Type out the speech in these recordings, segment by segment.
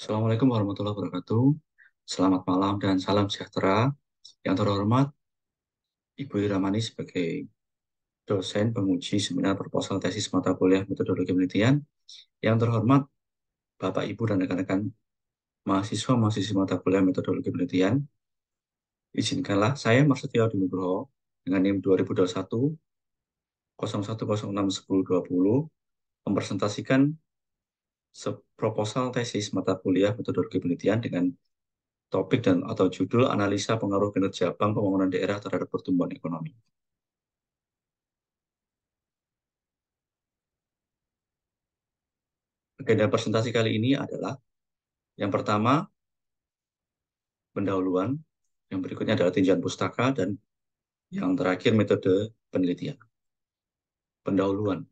Assalamualaikum warahmatullahi wabarakatuh. Selamat malam dan salam sejahtera. Yang terhormat Ibu Iramani sebagai dosen penguji seminar proposal tesis mata kuliah metodologi penelitian. Yang terhormat Bapak, Ibu, dan rekan-rekan mahasiswa-mahasiswi mata kuliah metodologi penelitian. Izinkanlah saya Marsetio Dinugroho dengan NIM 2021 01061020 mempresentasikan proposal tesis mata kuliah metodologi penelitian dengan topik dan atau judul analisa pengaruh kinerja bank pembangunan daerah terhadap pertumbuhan ekonomi. Agenda presentasi kali ini adalah yang pertama pendahuluan, yang berikutnya adalah tinjauan pustaka, dan yang terakhir metode penelitian. Pendahuluan.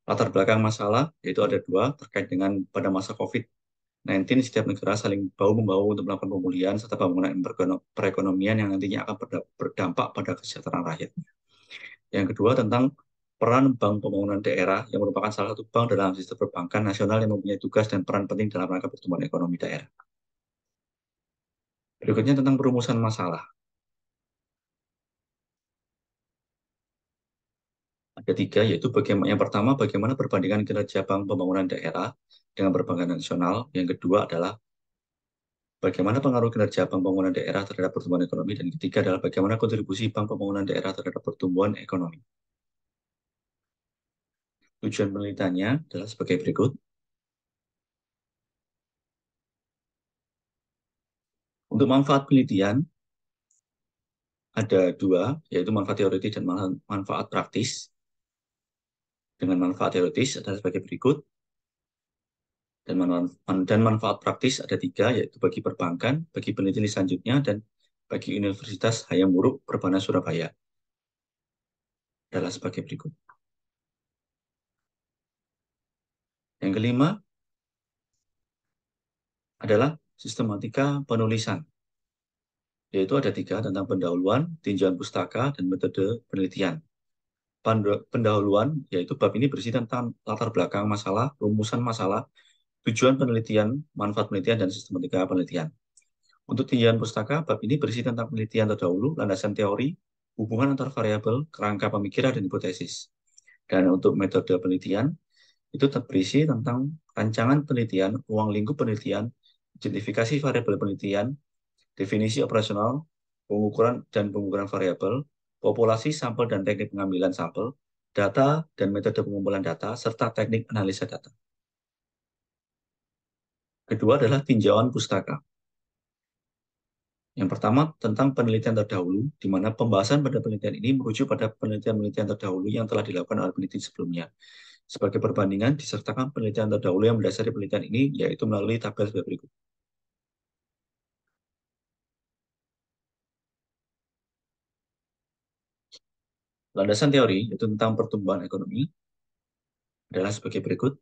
Latar belakang masalah yaitu ada dua terkait dengan pada masa COVID-19 setiap negara saling bahu-membahu untuk melakukan pemulihan serta pembangunan perekonomian yang nantinya akan berdampak pada kesejahteraan rakyat. Yang kedua tentang peran Bank Pembangunan Daerah yang merupakan salah satu bank dalam sistem perbankan nasional yang mempunyai tugas dan peran penting dalam rangka pertumbuhan ekonomi daerah. Berikutnya tentang perumusan masalah. Ada tiga, yaitu yang pertama bagaimana perbandingan kinerja Bank Pembangunan Daerah dengan perbankan nasional. Yang kedua adalah bagaimana pengaruh kinerja Bank Pembangunan Daerah terhadap pertumbuhan ekonomi. Dan ketiga adalah bagaimana kontribusi Bank Pembangunan Daerah terhadap pertumbuhan ekonomi. Tujuan penelitiannya adalah sebagai berikut. Untuk manfaat penelitian, ada dua, yaitu manfaat teoritis dan manfaat praktis. Dengan manfaat teoritis adalah sebagai berikut. Dan manfaat praktis ada tiga, yaitu bagi perbankan, bagi peneliti selanjutnya, dan bagi Universitas Hayam Wuruk Perbanas Surabaya. Adalah sebagai berikut. Yang kelima adalah sistematika penulisan, yaitu ada tiga tentang pendahuluan, tinjauan pustaka, dan metode penelitian. Pendahuluan, yaitu bab ini berisi tentang latar belakang masalah, rumusan masalah, tujuan penelitian, manfaat penelitian, dan sistematika penelitian. Untuk tinjauan pustaka, bab ini berisi tentang penelitian terdahulu, landasan teori, hubungan antar variabel, kerangka pemikiran, dan hipotesis. Dan untuk metode penelitian, itu berisi tentang rancangan penelitian, ruang lingkup penelitian, identifikasi variabel penelitian, definisi operasional, pengukuran variabel, populasi sampel dan teknik pengambilan sampel, data dan metode pengumpulan data, serta teknik analisa data. Kedua adalah tinjauan pustaka. Yang pertama tentang penelitian terdahulu, di mana pembahasan pada penelitian ini merujuk pada penelitian-penelitian terdahulu yang telah dilakukan oleh peneliti sebelumnya. Sebagai perbandingan, disertakan penelitian terdahulu yang mendasari penelitian ini, yaitu melalui tabel sebagai berikut. Landasan teori, yaitu tentang pertumbuhan ekonomi, adalah sebagai berikut.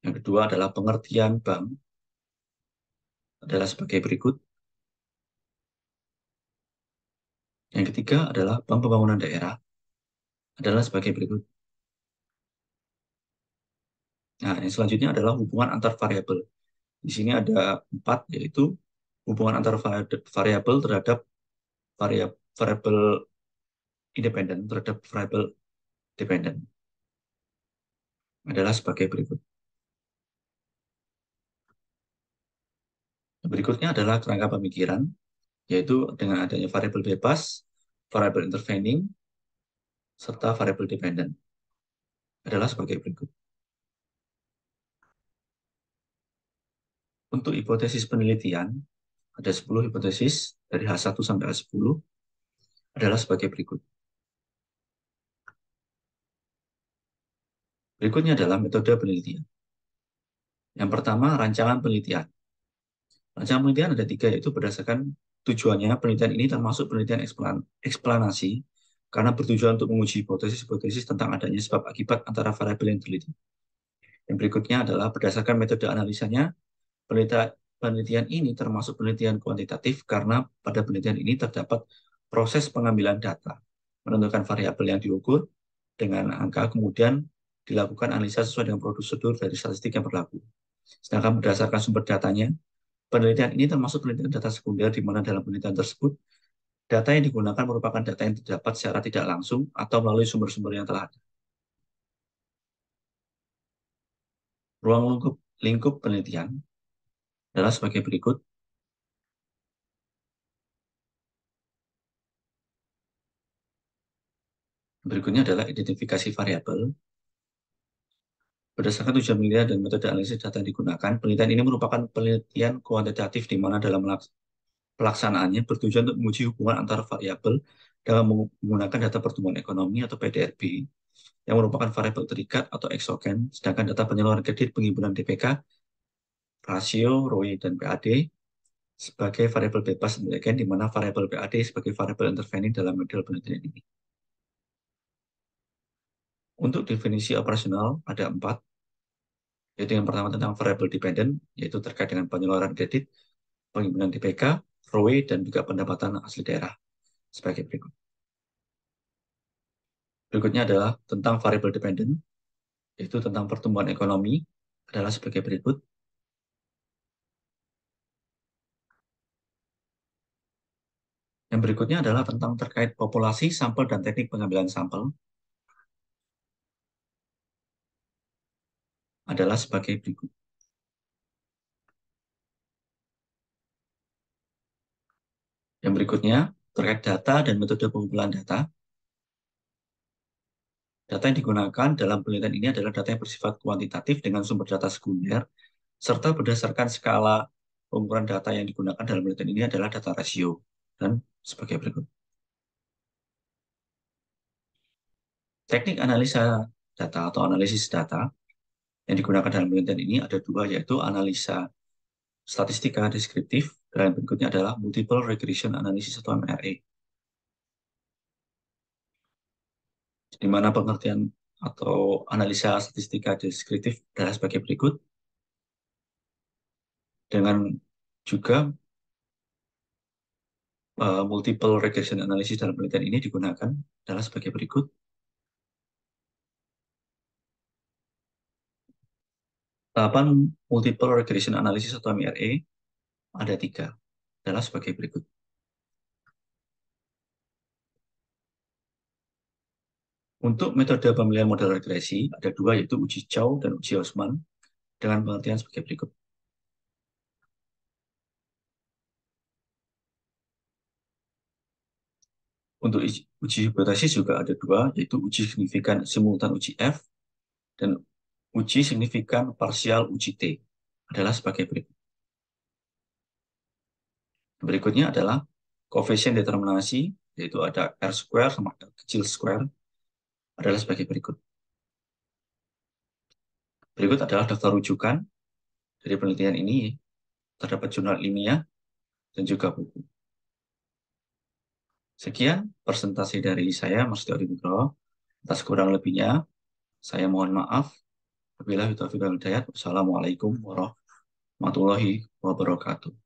Yang kedua adalah pengertian bank, adalah sebagai berikut. Yang ketiga adalah Bank Pembangunan Daerah, adalah sebagai berikut. Nah, yang selanjutnya adalah hubungan antar variabel. Di sini ada 4, yaitu hubungan antar variabel terhadap variabel independen terhadap variabel dependen, adalah sebagai berikut. Berikutnya adalah kerangka pemikiran, yaitu dengan adanya variabel bebas, variabel intervening, serta variabel dependen, adalah sebagai berikut. Untuk hipotesis penelitian, ada 10 hipotesis dari H1 sampai H10, adalah sebagai berikut. Berikutnya adalah metode penelitian. Yang pertama, rancangan penelitian. Rancangan penelitian ada tiga, yaitu berdasarkan tujuannya, penelitian ini termasuk penelitian eksplanasi, karena bertujuan untuk menguji hipotesis-hipotesis tentang adanya sebab akibat antara variabel yang diteliti. Yang berikutnya adalah berdasarkan metode analisanya, penelitian ini termasuk penelitian kuantitatif karena pada penelitian ini terdapat proses pengambilan data, menentukan variabel yang diukur dengan angka, kemudian dilakukan analisa sesuai dengan prosedur dari statistik yang berlaku. Sedangkan berdasarkan sumber datanya, penelitian ini termasuk penelitian data sekunder di mana dalam penelitian tersebut, data yang digunakan merupakan data yang terdapat secara tidak langsung atau melalui sumber-sumber yang telah ada. Ruang lingkup penelitian adalah sebagai berikut. Berikutnya adalah identifikasi variabel. Berdasarkan tujuan penelitian dan metode analisis data yang digunakan, penelitian ini merupakan penelitian kuantitatif di mana dalam pelaksanaannya bertujuan untuk menguji hubungan antara variabel dengan menggunakan data pertumbuhan ekonomi atau PDRB yang merupakan variabel terikat atau eksogen, sedangkan data penyaluran kredit penghimpunan DPK, rasio, ROI, dan PAD sebagai variabel bebas intelijen, di mana variabel PAD sebagai variabel intervening dalam model penelitian ini. Untuk definisi operasional ada 4, yaitu yang pertama tentang variable dependent, yaitu terkait dengan penyaluran kredit, penghimpunan DPK, ROE, dan juga pendapatan asli daerah sebagai berikut. Berikutnya adalah tentang variable dependent, yaitu tentang pertumbuhan ekonomi, adalah sebagai berikut. Yang berikutnya adalah tentang terkait populasi, sampel, dan teknik pengambilan sampel, adalah sebagai berikut. Yang berikutnya, terkait data dan metode pengumpulan data. Data yang digunakan dalam penelitian ini adalah data yang bersifat kuantitatif dengan sumber data sekunder, serta berdasarkan skala pengukuran data yang digunakan dalam penelitian ini adalah data rasio, dan sebagai berikut. Teknik analisa data atau analisis data yang digunakan dalam penelitian ini ada 2, yaitu analisa statistika deskriptif, dan berikutnya adalah multiple regression analysis atau MRA. Di mana pengertian atau analisa statistika deskriptif adalah sebagai berikut, dengan juga multiple regression analysis dalam penelitian ini digunakan adalah sebagai berikut. Tahapan multiple regression analysis atau MRA ada 3, adalah sebagai berikut. Untuk metode pemilihan model regresi ada 2, yaitu uji Chow dan uji Osman, dengan pengertian sebagai berikut. Untuk uji hipotesis juga ada 2, yaitu uji signifikan simultan uji F dan uji signifikan parsial uji T, adalah sebagai berikut. Berikutnya adalah koefisien determinasi, yaitu ada R square sama R kecil square, adalah sebagai berikut. Berikut adalah daftar rujukan dari penelitian ini, terdapat jurnal ilmiah dan juga buku. Sekian presentasi dari saya, Mas Teori Nugroho. Atas kurang lebihnya, saya mohon maaf. Wabillahi taufiq wal hidayah. Wassalamualaikum warahmatullahi wabarakatuh.